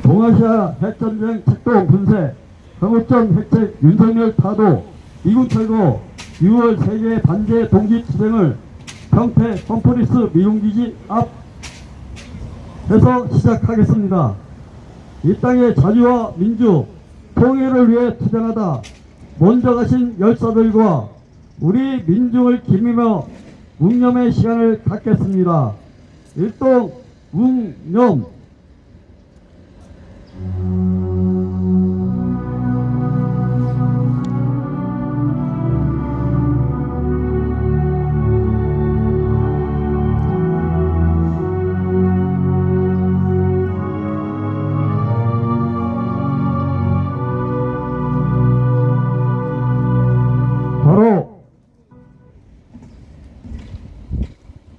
동아시아 핵전쟁 책동 분쇄, 한국전 핵책 윤석열 타도, 미군 철거, 6월 세계 반제 동지투쟁을 평택 험프리스 미군기지 앞에서 시작하겠습니다. 이 땅의 자유와 민주, 통일을 위해 투쟁하다 먼저 가신 열사들과 우리 민중을 기리며 묵념의 시간을 갖겠습니다. 일동 묵념. 바로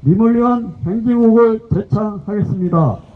님을 위한 행진곡을 제창하겠습니다.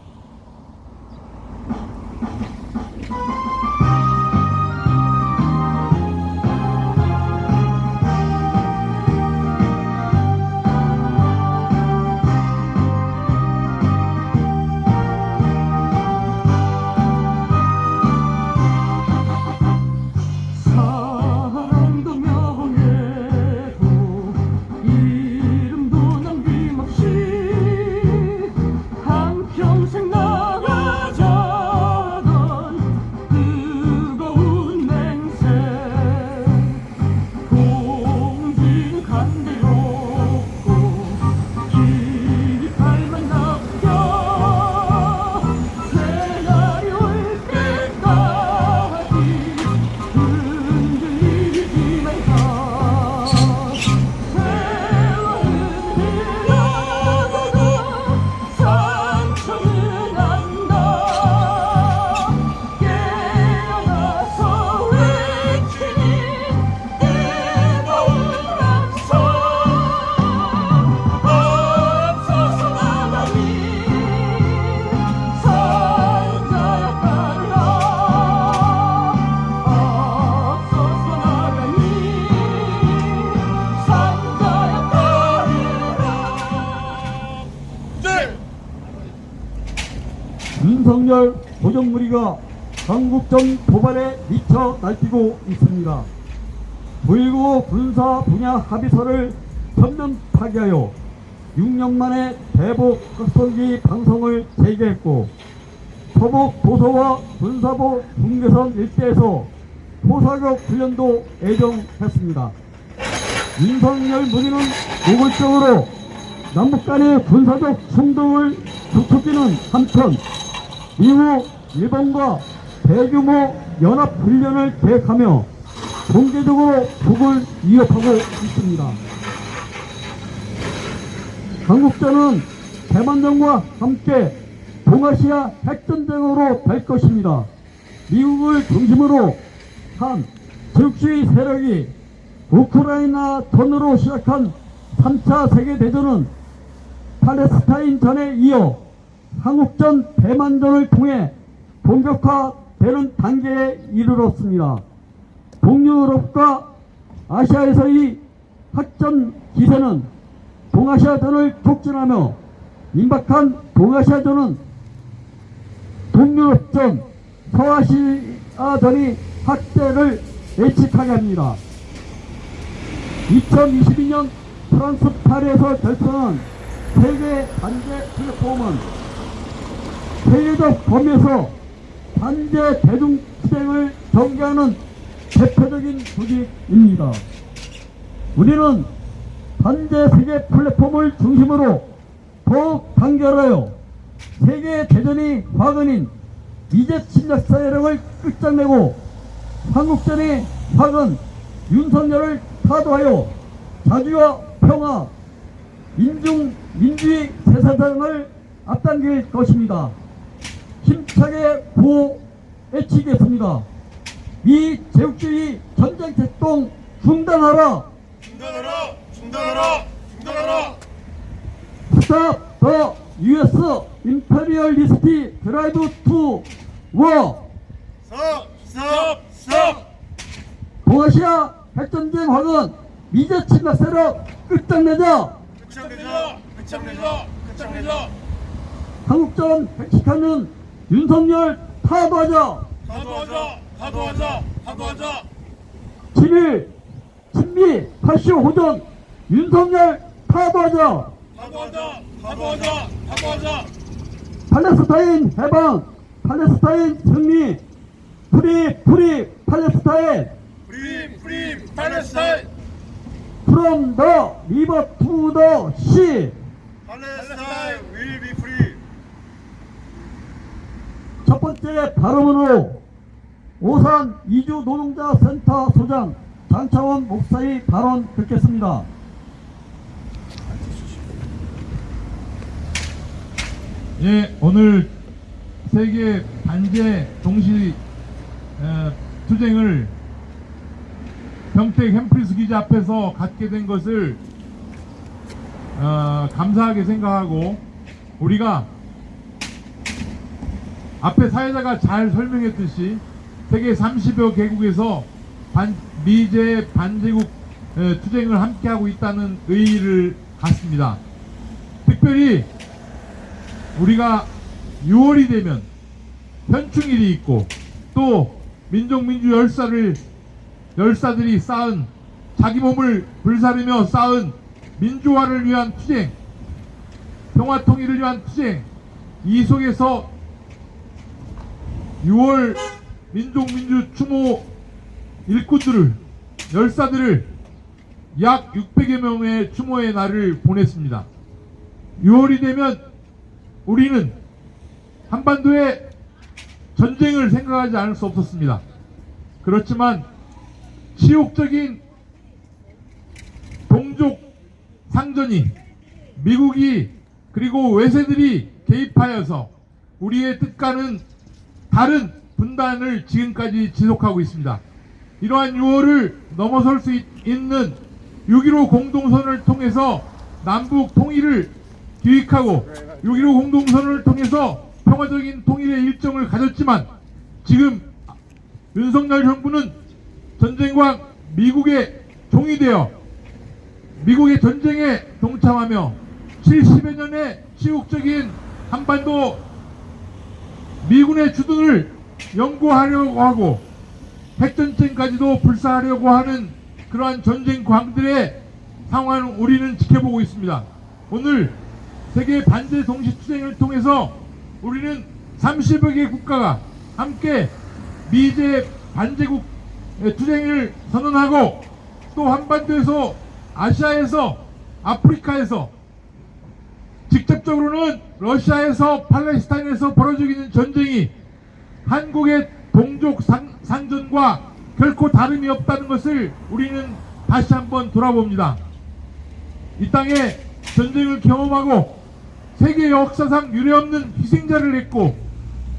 윤석열 도적무리가 강국전 도발에 미쳐 날뛰고 있습니다. 9.19 군사 분야 합의서를 전면 파기하여 6년 만에 대북 각성기 방송을 재개했고, 서북 도서와 군사부 중계선 일대에서 포사격 훈련도 예정했습니다. 윤석열 무리는 노골적으로 남북 간의 군사적 충돌을 부추기는 한편 미국, 일본과 대규모 연합훈련을 계획하며 공개적으로 북을 위협하고 있습니다. 한국전은 대만전과 함께 동아시아 핵전쟁으로 될 것입니다. 미국을 중심으로 한 제국주의 세력이 우크라이나 전으로 시작한 3차 세계대전은 팔레스타인전에 이어 한국전, 대만전을 통해 본격화되는 단계에 이르렀습니다. 동유럽과 아시아에서의 핵전 기세는 동아시아전을 촉진하며 임박한 동아시아전은 동유럽전, 서아시아전이 확대를 예측하게 합니다. 2022년 프랑스 파리에서 결성한 세계 반제 플랫폼은 세계적 범위에서 반제 대중투쟁을 전개하는 대표적인 조직입니다. 우리는 반제 세계 플랫폼을 중심으로 더욱 단결하여 세계 대전이 화근인 미제 침략 세력을 끝장내고 한국전의 화근 윤석열을 타도하여 자주와 평화, 민주주의 세상을 앞당길 것입니다. 힘차게 구호 외치겠습니다. 미 제국주의 전쟁 책동 중단하라! 중단하라! 중단하라! 중단하라! Stop the U.S. imperialist drive to war! Stop! 동아시아 핵전쟁 화근 미제 침략 세력 끝장내자! 끝장내자! 한국전 핵식하는 윤석열 타도하자. 타도하자. 타도하자. 타도하자. 친일, 친미, 파쇼 호전, 윤석열 타도하자. 타도하자. 타도하자. 타도하자. 팔레스타인 해방, 팔레스타인 승리, 프리 팔레스타인, 프리 팔레스타인. from the river to the sea. 팔레스타인 will be free. 첫 번째 발언으로 오산 이주 노동자 센터 소장 장차원 목사의 발언 듣겠습니다. 예, 오늘 세계 반제 동시 투쟁을 평택 햄프리스 기자 앞에서 갖게 된 것을 감사하게 생각하고, 우리가 앞에 사회자가 잘 설명했듯이 세계 30여 개국에서 미제 반제국 투쟁을 함께하고 있다는 의의를 갖습니다. 특별히 우리가 6월이 되면 현충일이 있고, 또 민족민주 열사들이 쌓은, 자기 몸을 불사르며 쌓은 민주화를 위한 투쟁, 평화통일을 위한 투쟁, 이 속에서 6월 민족민주 추모 일꾼들을, 열사들을 약 600여 명의 추모의 날을 보냈습니다. 6월이 되면 우리는 한반도의 전쟁을 생각하지 않을 수 없었습니다. 그렇지만 치욕적인 동족 상전이, 미국이 그리고 외세들이 개입하여서 우리의 뜻과는 다른 분단을 지금까지 지속하고 있습니다. 이러한 6월을 넘어설 수 있는 6.15 공동선언을 통해서 남북 통일을 기획하고 6.15 공동선언을 통해서 평화적인 통일의 일정을 가졌지만, 지금 윤석열 정부는 전쟁과 미국의 종이 되어 미국의 전쟁에 동참하며 70여 년의 치욕적인 한반도 미군의 주둔을 연구하려고 하고 핵전쟁까지도 불사하려고 하는 그러한 전쟁 광들의 상황을 우리는 지켜보고 있습니다. 오늘 세계 반제 동시투쟁을 통해서 우리는 30여 개 국가가 함께 미제 반제국 투쟁을 선언하고, 또 한반도에서, 아시아에서, 아프리카에서, 직접적으로는 러시아에서, 팔레스타인에서 벌어지고 있는 전쟁이 한국의 동족 상전과 결코 다름이 없다는 것을 우리는 다시 한번 돌아봅니다. 이 땅에 전쟁을 경험하고 세계 역사상 유례없는 희생자를 냈고,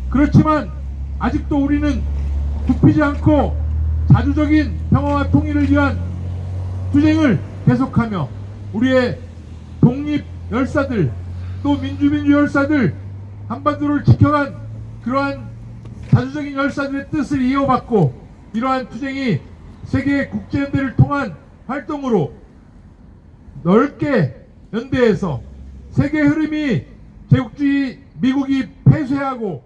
그렇지만 아직도 우리는 굽히지 않고 자주적인 평화와 통일을 위한 투쟁을 계속하며 우리의 독립 열사들, 또 민주 열사들, 한반도를 지켜간 그러한 자주적인 열사들의 뜻을 이어받고, 이러한 투쟁이 세계 국제연대를 통한 활동으로 넓게 연대해서 세계 흐름이 제국주의 미국이 폐쇄하고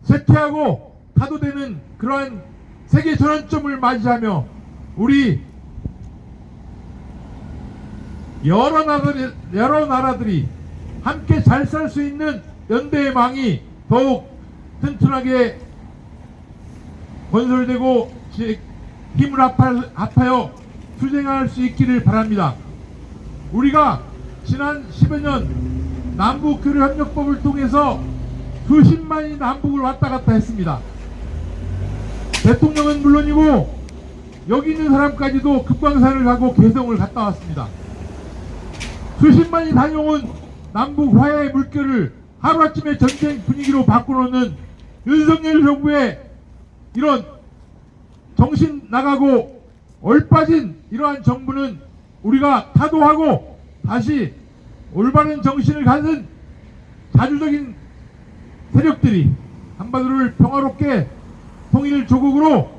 쇠퇴하고 타도되는 그러한 세계 전환점을 맞이하며 우리 여러 나라들이 함께 잘 살 수 있는 연대의 망이 더욱 튼튼하게 건설되고 힘을 합하여 투쟁할 수 있기를 바랍니다. 우리가 지난 10여 년 남북교류협력법을 통해서 수십만이 남북을 왔다 갔다 했습니다. 대통령은 물론이고 여기 있는 사람까지도 급광산을 가고 개성을 갔다 왔습니다. 수십만이 다녀온 남북 화해의 물결을 하루아침에 전쟁 분위기로 바꿔놓는 윤석열 정부의 이런 정신 나가고 얼빠진 이러한 정부는 우리가 타도하고 다시 올바른 정신을 가진 자주적인 세력들이 한반도를 평화롭게 통일 조국으로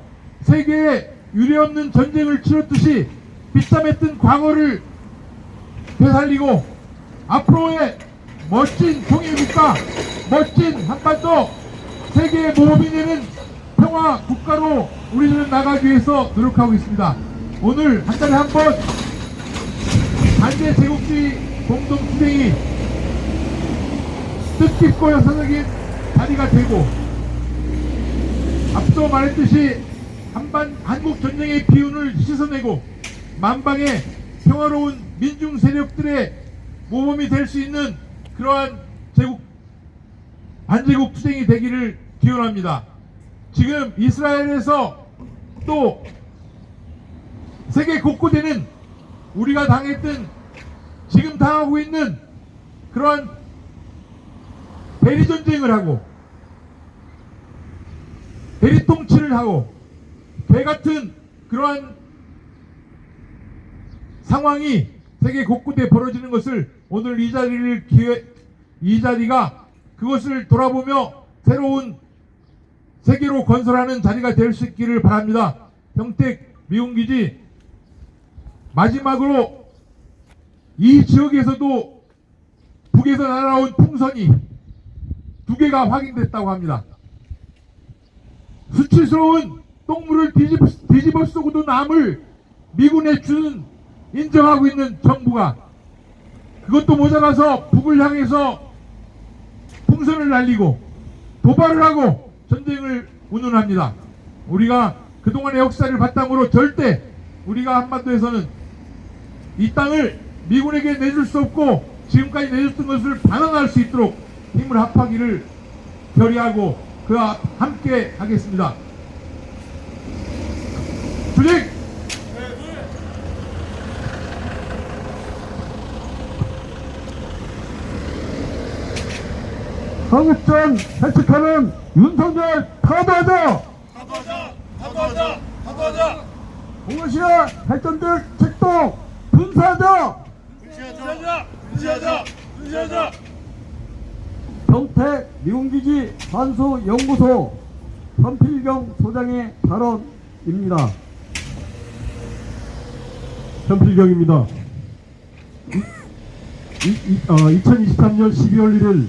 세계에 유례없는 전쟁을 치렀듯이 빗땀했던 과거를 되살리고 앞으로의 멋진 통일국가, 멋진 한반도 세계 모범이 되는 평화 국가로 우리는 나가기 위해서 노력하고 있습니다. 오늘 한 달에 한 번 반대 제국주의 공동투쟁이 뜻깊고 역사적인 자리가 되고, 앞서 말했듯이 한국 전쟁의 기운을 씻어내고 만방의 평화로운 민중 세력들의 모범이 될 수 있는 그러한 반제국 투쟁이 되기를 기원합니다. 지금 이스라엘에서 또 세계 곳곳에는 우리가 당했던, 지금 당하고 있는 그러한 대리전쟁을 하고 대리통치를 하고 개같은 그러한 상황이 세계 곳곳에 벌어지는 것을 오늘 이 자리가 그것을 돌아보며 새로운 세계로 건설하는 자리가 될 수 있기를 바랍니다. 평택 미군기지 마지막으로 이 지역에서도 북에서 날아온 풍선이 2개가 확인됐다고 합니다. 수치스러운 똥물을 뒤집어 쓰고도 남을 미군에 인정하고 있는 정부가 그것도 모자라서 북을 향해서 풍선을 날리고 도발을 하고 전쟁을 운운합니다. 우리가 그동안의 역사를 바탕으로 절대 우리가 한반도에서는 이 땅을 미군에게 내줄 수 없고 지금까지 내줬던 것을 반환할 수 있도록 힘을 합하기를 결의하고 그와 함께 하겠습니다. 투쟁! 한국전 해측하는 윤석열 타도하자! 타도하자! 동아시아 발전적 책동 분사하자! 분쇄하자! 평택 미군기지 관소연구소 현필경 소장의 발언입니다. 현필경입니다. 2023년 12월 1일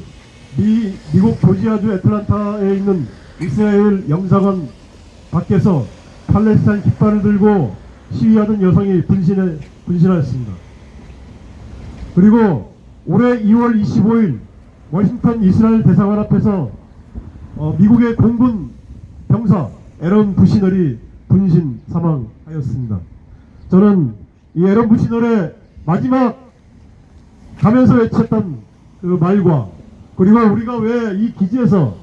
미국 조지아주 애틀란타에 있는 이스라엘 영사관 밖에서 팔레스타인 깃발을 들고 시위하던 여성이 분신하였습니다. 그리고 올해 2월 25일 워싱턴 이스라엘 대사관 앞에서 미국의 공군 병사 에런 부시널이 분신 사망하였습니다. 저는 이 에런 부시널의 마지막 가면서 외쳤던 그 말과 그리고 우리가 왜 이 기지에서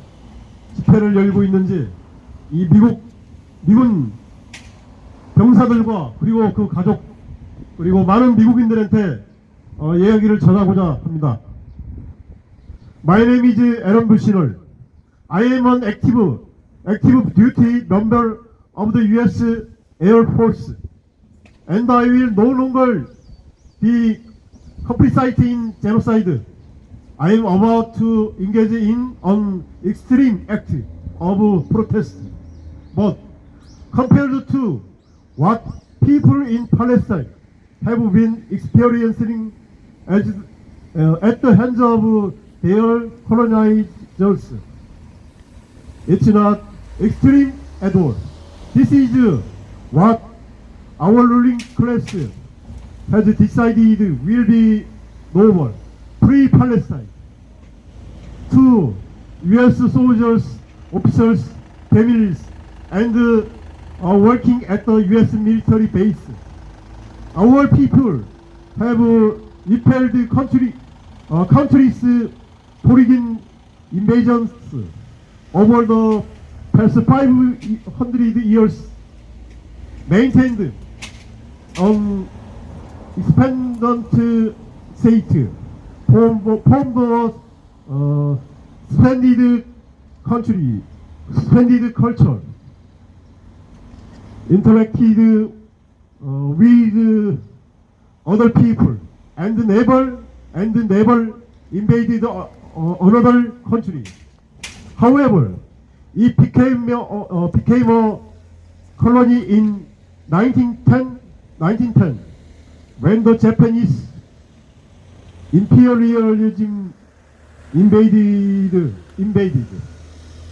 집회를 열고 있는지 이 미군 병사들과 그리고 그 가족 그리고 많은 미국인들한테 이야기를 전하고자 합니다. My name is Aaron Bushnell. I am an active duty member of the U.S. Air Force, and I will no longer be complicit in genocide. I am about to engage in an extreme act of protest, but compared to what people in Palestine have been experiencing at the hands of their colonizers, it's not extreme at all. This is what our ruling class has decided will be normal. Free Palestine. To U.S. soldiers, officers, families, and working at the U.S. military base. Our people have repelled countries' foreign invasions over the past 500 years, maintained an independent state, formed a splendid country, splendid culture, interacted with other people, and never invaded another country. However, it became a colony in 1910 when the Japanese imperialism invaded.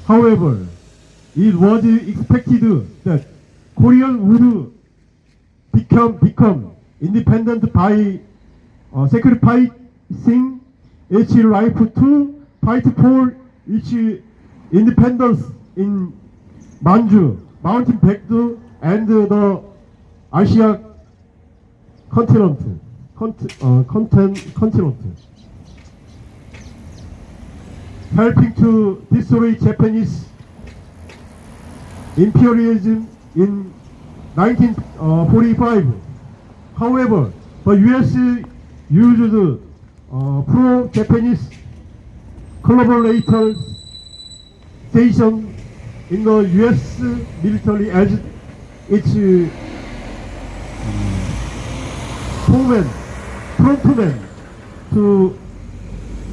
However, it was expected that Korean would become independent by sacrificing its life to fight for its independence in Manchu, Mountain Baekdu, and the Asia continent. Helping to destroy Japanese imperialism in 1945. However, the U.S. used pro-Japanese collaborators stationed in the U.S. military as its frontmen to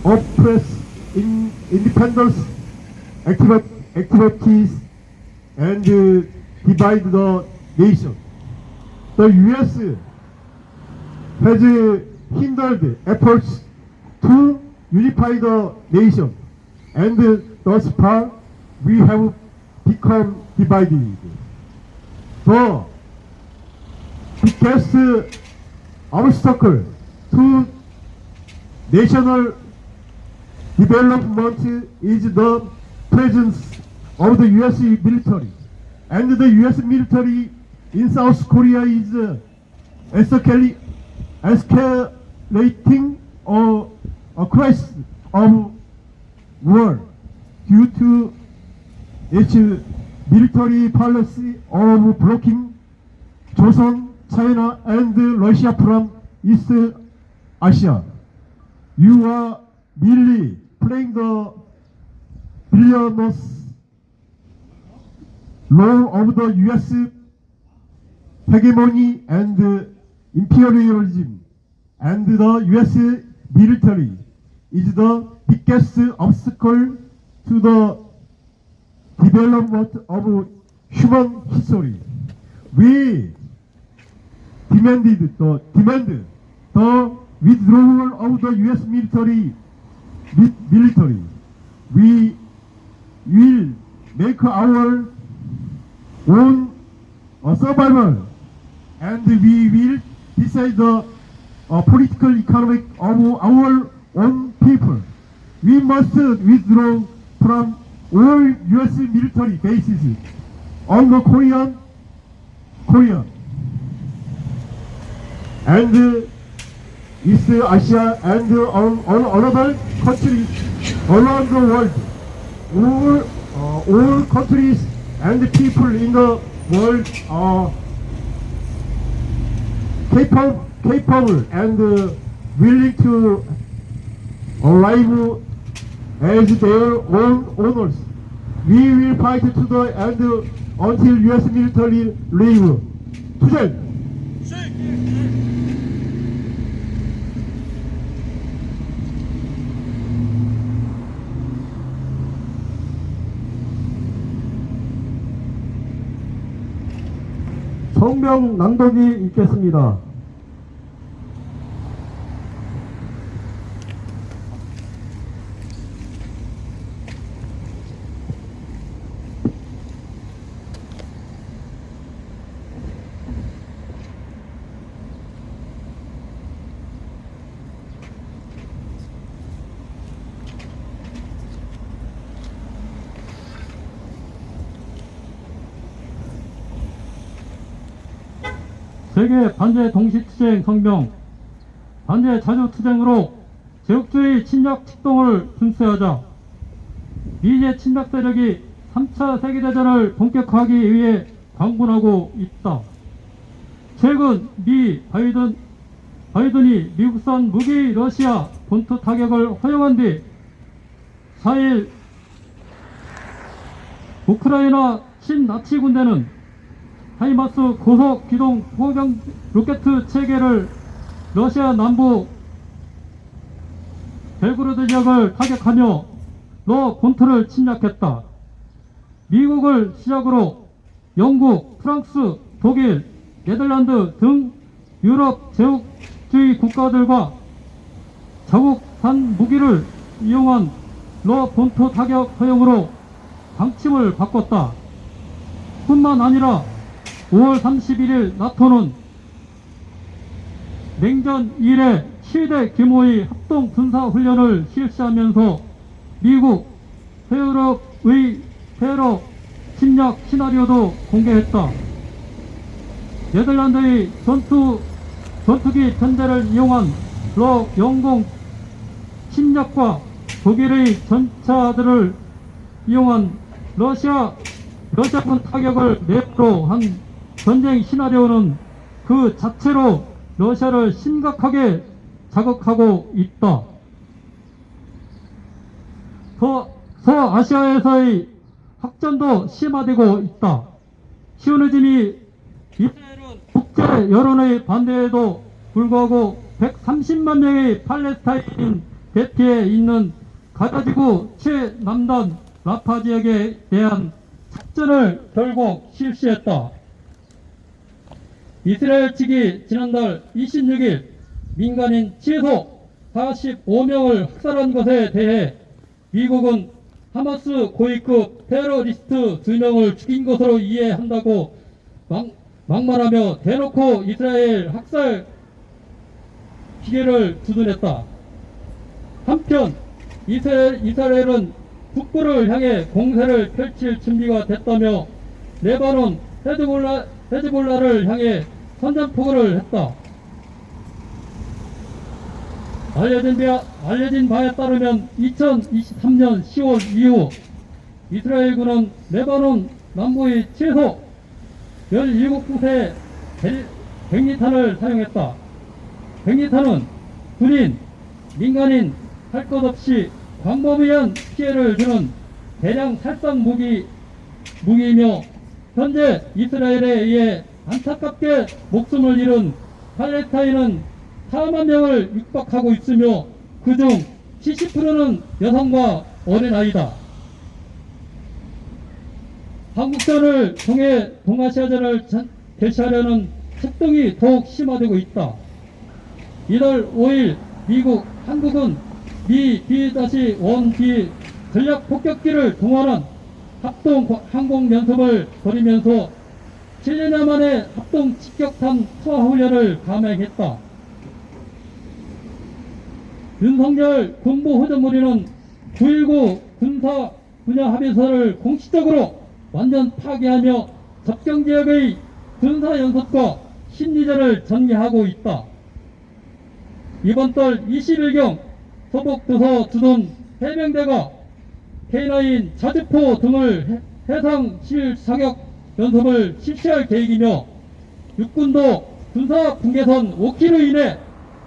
oppress independence activities and divide the nation. The U.S. has hindered efforts to unify the nation, and thus far we have become divided. The biggest obstacle to national development is the presence of the U.S. military, and the U.S. military in South Korea is escalating a crisis of war due to its military policy of blocking Joseon, China, and Russia from East Asia. You are merely playing the villainous role of the U.S. hegemony and imperialism, and the U.S. military is the biggest obstacle to the development of human history. We demand the withdrawal of the U.S. military. We will make our own survival, and we will decide the political economic of our own people. We must withdraw from all U.S. military bases on the Korea and East Asia and on other countries around the world. All countries and people in the world are capable and willing to live as their own owners. We will fight to the end until U.S. military leave. 투쟁! 성명 낭독이 있겠습니다. 세계 반제 동시투쟁 성명. 반제 자주투쟁으로 제국주의 침략 직동을 분쇄하자. 미제 침략 세력이 3차 세계대전을 본격화하기 위해 광분하고 있다. 최근 미 바이든이 미국산 무기 러시아 본토 타격을 허용한 뒤 4일 우크라이나 친나치 군대는 하이마스 고속 기동 포병 로켓 체계를 러시아 남부 벨그로드 지역을 타격하며 본토를 침략했다. 미국을 시작으로 영국, 프랑스, 독일, 네덜란드 등 유럽 제국주의 국가들과 자국산 무기를 이용한 본토 타격 허용으로 방침을 바꿨다. 뿐만 아니라 5월 31일 나토는 냉전 이래 최대 규모의 합동 군사훈련을 실시하면서 미국 세유럽의 테러 침략 시나리오도 공개했다. 네덜란드의 전투기 편대를 이용한 영공 침략과 독일의 전차들을 이용한 러시아군 타격을 내부로 한 전쟁 시나리오는 그 자체로 러시아를 심각하게 자극하고 있다. 서아시아에서의 확전도 심화되고 있다. 시오니즘이 이스라엘은 국제 여론의 반대에도 불구하고 130만 명의 팔레스타인인 대피해 있는 가자지구 최남단 라파 지역에 대한 작전을 결국 실시했다. 이스라엘 측이 지난달 26일 민간인 최소 45명을 학살한 것에 대해 미국은 하마스 고위급 테러리스트 2명을 죽인 것으로 이해한다고 막말하며 대놓고 이스라엘 학살 기계를 두둔했다. 한편 이스라엘은 북부를 향해 공세를 펼칠 준비가 됐다며 레바논 헤즈볼라를 향해 선전포고를 했다. 알려진 바에 따르면 2023년 10월 이후 이스라엘군은 레바논 남부의 최소 17곳에 100리탄을 사용했다. 100리탄은 군인, 민간인 할 것 없이 광범위한 피해를 주는 대량 살상 무기이며 현재 이스라엘에 의해 안타깝게 목숨을 잃은 팔레스타인은 4만 명을 육박하고 있으며 그중 70%는 여성과 어린아이다. 한국전을 통해 동아시아전을 개시하려는策동이 더욱 심화되고 있다. 이달 5일 한국은 미 B-1B 전략 폭격기를 동원한 합동 항공 연습을 벌이면서 7년여 만에 합동 직격탄 투하 훈련을 감행했다. 윤석열 군부후전무리는 9.19 군사 분야 합의서를 공식적으로 완전 파괴하며 접경지역의 군사연습과 심리전을 전개하고 있다. 이번 달 20일경 서북도서 주둔 해병대가 K9 자주포 등을 해상 실사격 연습을 실시할 계획이며 육군도 군사 분계선 5km 이내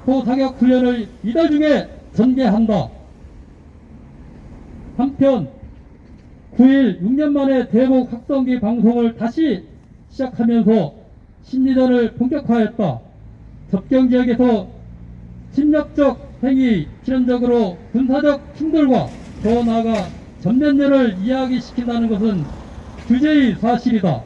포사격 훈련을 이달 중에 전개한다. 한편 9일 6년 만에 대북 확성기 방송을 다시 시작하면서 심리전을 본격화했다. 접경지역에서 침략적 행위, 필연적으로 군사적 충돌과 더 나아가 전면전을 이야기시킨다는 것은 규제의 사실이다.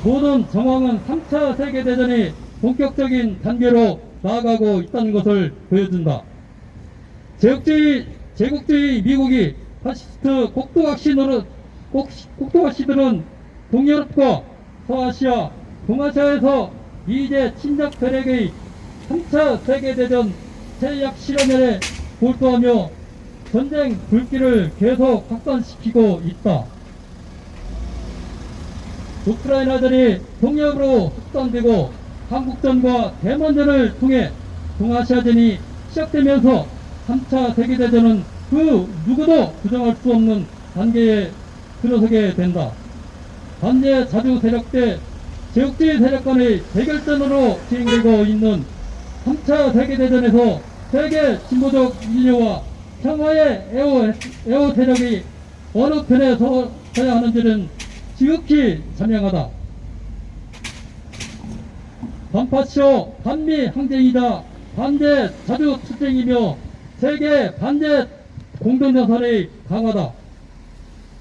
모든 정황은 3차 세계대전이 본격적인 단계로 나아가고 있다는 것을 보여준다. 제국주의 미국이 파시스트 꼭두각시들은 동유럽과 서아시아, 동아시아에서 미제 침략 세력의 3차 세계대전 제약 실험에 몰두하며 전쟁 불길을 계속 확산시키고 있다. 우크라이나전이 동력으로 확산되고 한국전과 대만전을 통해 동아시아전이 시작되면서 3차 세계대전은 그 누구도 부정할 수 없는 단계에 들어서게 된다. 반제 자주 세력 때 제국주의 세력 간의 대결전으로 진행되고 있는 3차 세계대전에서 세계 진보적 인류와 평화의 애호 세력이 어느 편에 서야 하는지는 지극히 자명하다. 반파시오 반미 항쟁이자 반대 자주 투쟁이며 세계 반대 공동전선의 강화다.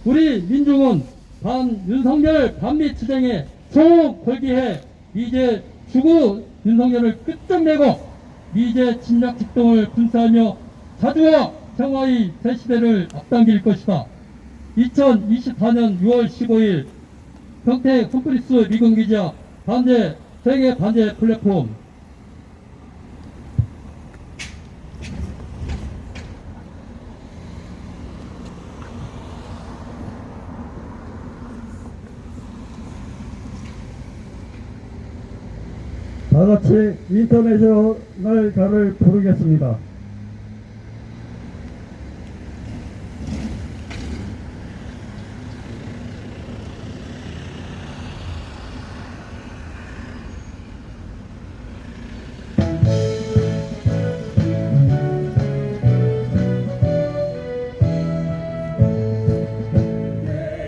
우리 민중은 반 윤석열 반미 투쟁에 총 걸기해 이제 주구 윤석열을 끝장내고 미제 침략 직동을 분사하며 자주와 평화의 새 시대를 앞당길 것이다. 2024년 6월 15일 평택 홈프리스 미군기지역 반대 세계 반대 플랫폼. 다 같이 인터내셔널 가를 부르겠습니다.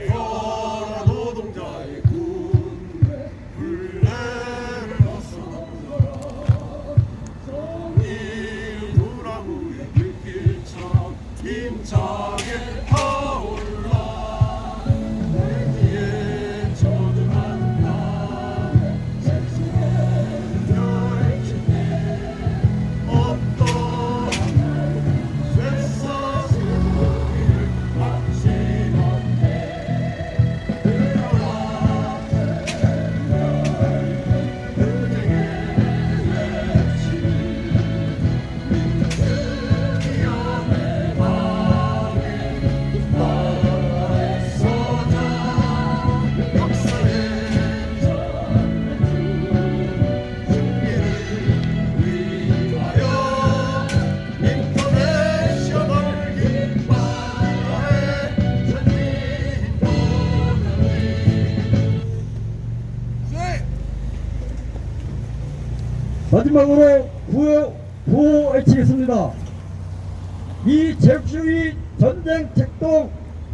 여러 노동자의 군대 불레를 벗어나라 정의를 불화무의 불길처럼 힘차게 타올라 내 뒤에 저주하는 나의 세상의 별을 지내 어떠한 날도 쇠사슬을 막지못해 마지막으로 구호 외치겠습니다. 이 제국주의 전쟁 책동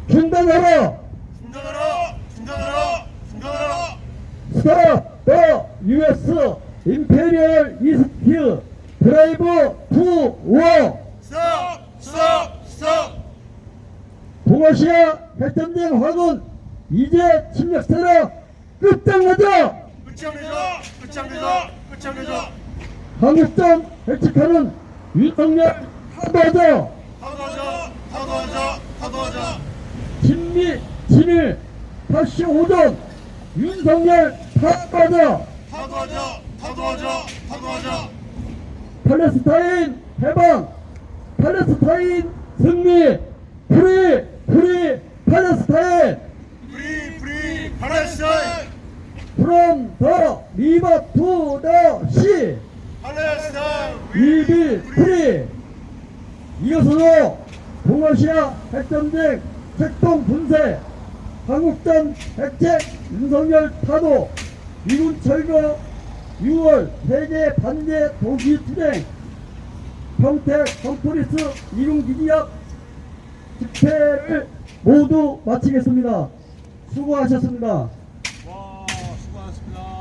중단하라! 중단하라! 중단하라! 중단하라! Stop the US Imperial East Drive to War! 스톱! 스톱! 스톱! 동아시아 핵전쟁 화군 이제 침략 세력 끝장내자! 끝장내자! 끝장내자! 끝장내자! 한국전 핵칙하는 윤석열 타도하자! 타도하자! 타도하자! 타도하자! 진밀 85전 윤석열 타도하자! 타도하자! 타도하자! 타도하자! 팔레스타인 해방! 팔레스타인 승리! 프리 팔레스타인! 프리 팔레스타인! From the river to the sea! 팔레스타인! We be free! 이것으로 동아시아 핵전쟁 책동 분쇄, 한국전 핵책 윤석열 타도, 미군 철거 6월 세계 반대 도시 투쟁, 평택 홈프리스 미군기지역 집회를 모두 마치겠습니다. 수고하셨습니다. 와, 수고하셨습니다.